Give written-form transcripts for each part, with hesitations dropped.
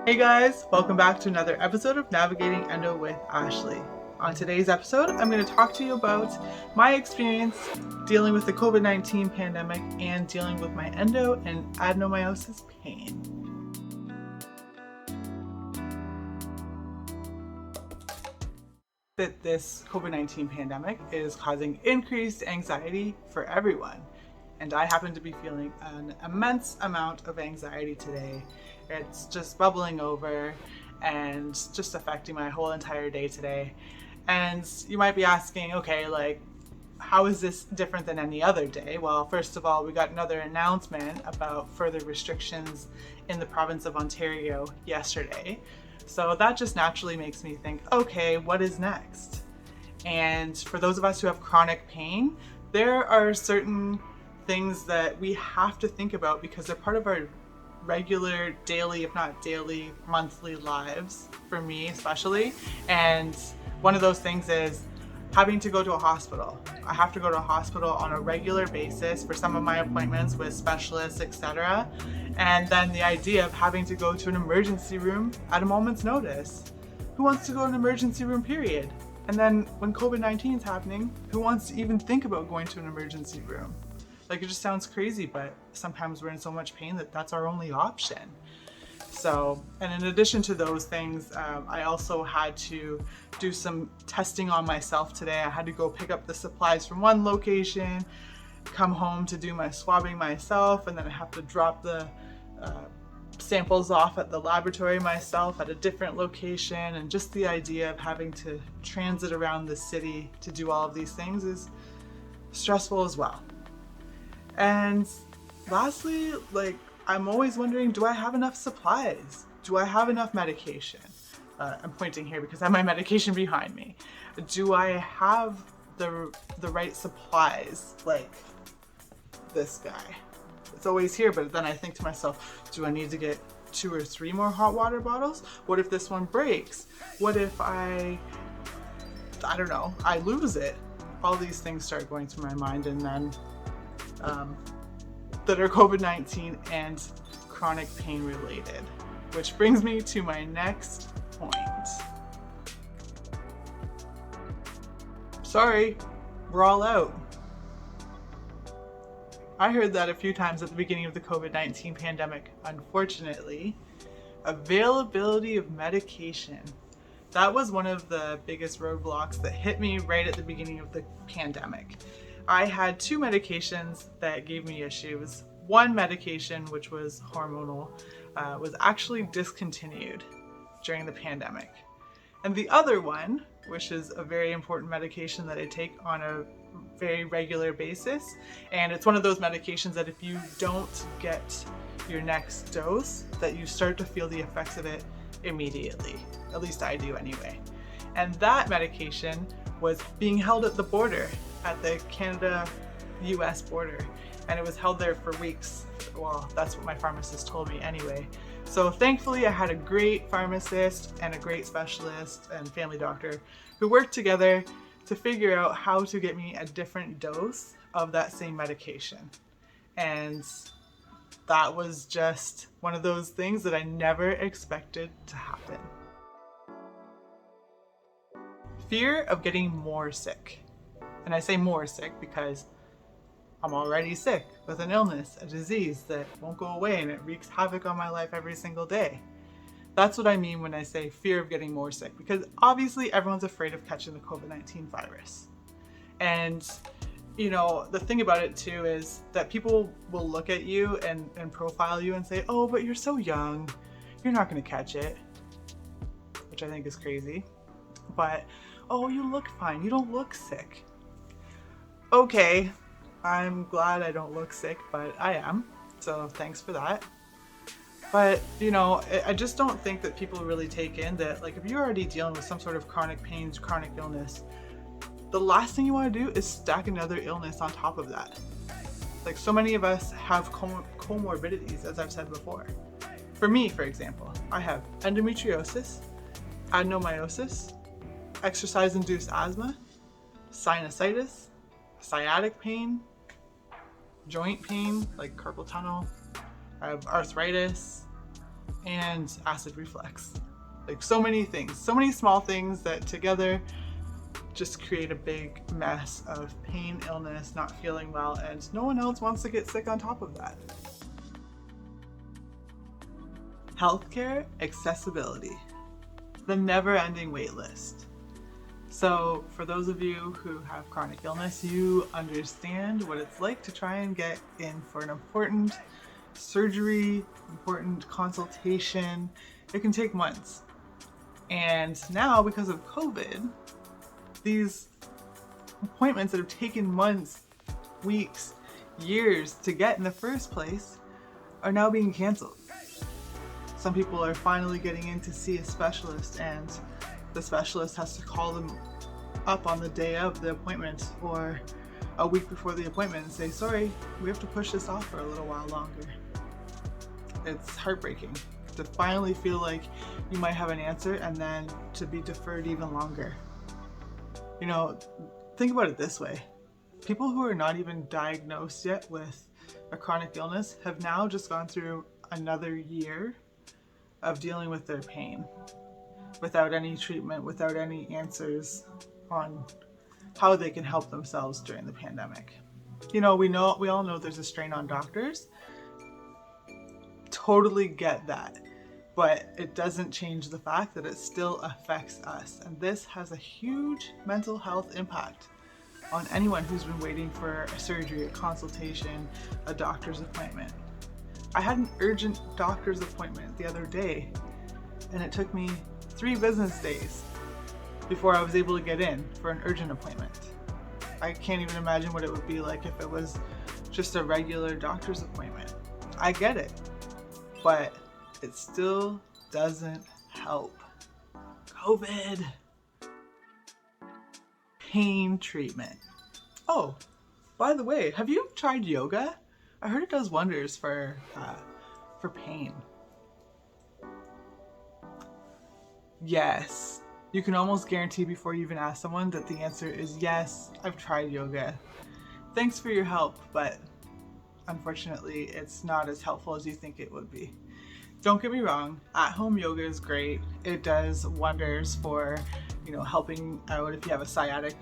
Hey guys, welcome back to another episode of Navigating Endo with Ashley. On today's episode, I'm going to talk to you about my experience dealing with the COVID-19 pandemic and dealing with my endo and adenomyosis pain. That this COVID-19 pandemic is causing increased anxiety for everyone. And I happen to be feeling an immense amount of anxiety today. It's just bubbling over and just affecting my whole entire day today. And you might be asking, okay, like, how is this different than any other day? Well, first of all, we got another announcement about further restrictions in the province of Ontario yesterday. So that just naturally makes me think, okay, what is next? And for those of us who have chronic pain, there are certain things that we have to think about because they're part of our regular daily, if not daily, monthly lives, for me especially. And one of those things is having to go to a hospital. I have to go to a hospital on a regular basis for some of my appointments with specialists, etc. And then the idea of having to go to an emergency room at a moment's notice. Who wants to go to an emergency room, period? And then when COVID-19 is happening, who wants to even think about going to an emergency room? Like, it just sounds crazy, but sometimes we're in so much pain that that's our only option. So, and in addition to those things, I also had to do some testing on myself today. I had to go pick up the supplies from one location, come home to do my swabbing myself, and then I have to drop the samples off at the laboratory myself at a different location. And just the idea of having to transit around the city to do all of these things is stressful as well. And lastly, like, I'm always wondering, do I have enough supplies? Do I have enough medication? I'm pointing here because I have my medication behind me. Do I have the right supplies, like this guy? It's always here, but then I think to myself, do I need to get 2 or 3 more hot water bottles? What if this one breaks? What if I don't know, I lose it? All these things start going through my mind, and then that are COVID-19 and chronic pain related, which brings me to my next point. Sorry, we're all out. I heard that a few times at the beginning of the COVID-19 pandemic. Unfortunately, availability of medication. That was one of the biggest roadblocks that hit me right at the beginning of the pandemic. I had 2 medications that gave me issues. One medication, which was hormonal, was actually discontinued during the pandemic. And the other one, which is a very important medication that I take on a very regular basis, and it's one of those medications that if you don't get your next dose, that you start to feel the effects of it immediately. At least I do anyway. And that medication was being held at the border, at the Canada-US border, and it was held there for weeks. Well, that's what my pharmacist told me anyway. So thankfully I had a great pharmacist and a great specialist and family doctor who worked together to figure out how to get me a different dose of that same medication. And that was just one of those things that I never expected to happen. Fear of getting more sick. And I say more sick because I'm already sick with an illness, a disease that won't go away, and it wreaks havoc on my life every single day. That's what I mean when I say fear of getting more sick, because obviously everyone's afraid of catching the COVID-19 virus. And you know, the thing about it too is that people will look at you and profile you and say, oh, but you're so young, you're not going to catch it, which I think is crazy. But, oh, you look fine, you don't look sick. Okay, I'm glad I don't look sick, but I am, so thanks for that. But, you know, I just don't think that people really take in that, like, if you're already dealing with some sort of chronic pains, chronic illness, the last thing you want to do is stack another illness on top of that. Like, so many of us have comorbidities, as I've said before. For me, for example, I have endometriosis, adenomyosis, exercise-induced asthma, sinusitis, sciatic pain, joint pain like carpal tunnel. I have arthritis, and acid reflux. Like so many things, so many small things that together just create a big mess of pain, illness, not feeling well, and no one else wants to get sick on top of that. Healthcare accessibility, the never-ending wait list. So for those of you who have chronic illness, you understand what it's like to try and get in for an important surgery, important consultation. It can take months. And now, because of COVID, these appointments that have taken months, weeks, years to get in the first place are now being canceled. Some people are finally getting in to see a specialist, and the specialist has to call them up on the day of the appointment or a week before the appointment and say, sorry, we have to push this off for a little while longer. It's heartbreaking to finally feel like you might have an answer and then to be deferred even longer. You know, think about it this way. People who are not even diagnosed yet with a chronic illness have now just gone through another year of dealing with their pain without any treatment, without any answers on how they can help themselves during the pandemic. You know, we all know there's a strain on doctors. Totally get that. But it doesn't change the fact that it still affects us. And this has a huge mental health impact on anyone who's been waiting for a surgery, a consultation, a doctor's appointment. I had an urgent doctor's appointment the other day, and it took me 3 business days before I was able to get in for an urgent appointment. I can't even imagine what it would be like if it was just a regular doctor's appointment. I get it, but it still doesn't help. COVID. Pain treatment. Oh, by the way, have you tried yoga? I heard it does wonders for pain. Yes. You can almost guarantee before you even ask someone that the answer is yes, I've tried yoga. Thanks for your help, but unfortunately it's not as helpful as you think it would be. Don't get me wrong, at-home yoga is great. It does wonders for, helping out if you have a sciatic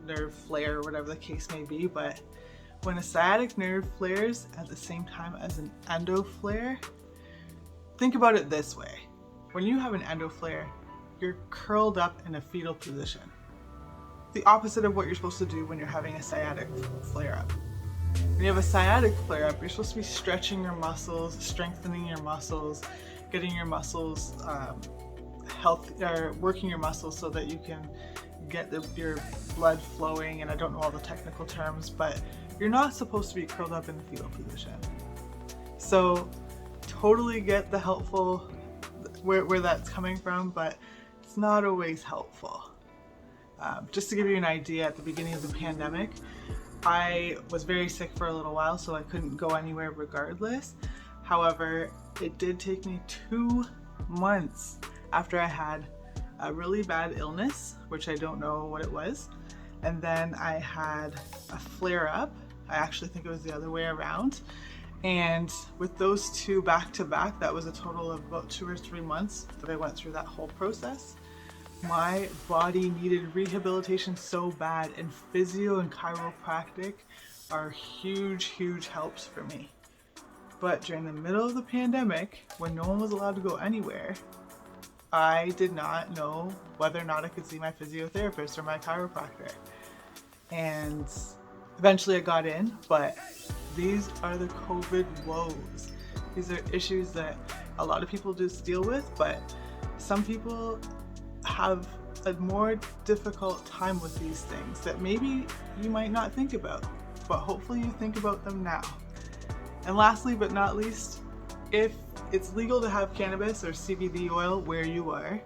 nerve flare or whatever the case may be, but when a sciatic nerve flares at the same time as an endo flare, think about it this way. When you have an endo flare, you're curled up in a fetal position. The opposite of what you're supposed to do when you're having a sciatic flare-up. When you have a sciatic flare-up, you're supposed to be stretching your muscles, strengthening your muscles, getting your muscles working your muscles so that you can get your blood flowing, and I don't know all the technical terms, but you're not supposed to be curled up in the fetal position. So totally get the helpful, where that's coming from, but it's not always helpful. Just to give you an idea, at the beginning of the pandemic, I was very sick for a little while, so I couldn't go anywhere regardless. However, it did take me 2 months after I had a really bad illness, which I don't know what it was, and then I had a flare-up. I actually think it was the other way around. And with those 2 back to back, that was a total of about 2 or 3 months that I went through that whole process. My body needed rehabilitation so bad, and physio and chiropractic are huge, huge helps for me. But during the middle of the pandemic, when no one was allowed to go anywhere, I did not know whether or not I could see my physiotherapist or my chiropractor. And eventually I got in, but these are the COVID woes. These are issues that a lot of people just deal with, but some people have a more difficult time with these things that maybe you might not think about, but hopefully you think about them now. And lastly but not least, if it's legal to have cannabis or CBD oil where you are,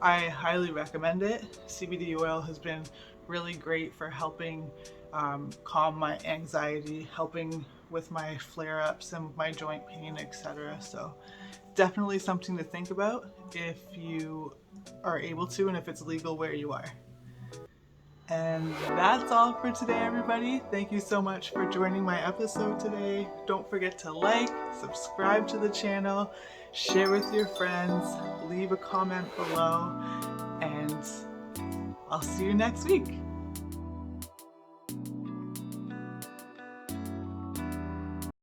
I highly recommend it. CBD oil has been really great for helping calm my anxiety, helping with my flare-ups and my joint pain, etc. So definitely something to think about if you are able to, and if it's legal where you are. And that's all for today, everybody. Thank you so much for joining my episode today. Don't forget to like, subscribe to the channel, share with your friends, leave a comment below, and I'll see you next week.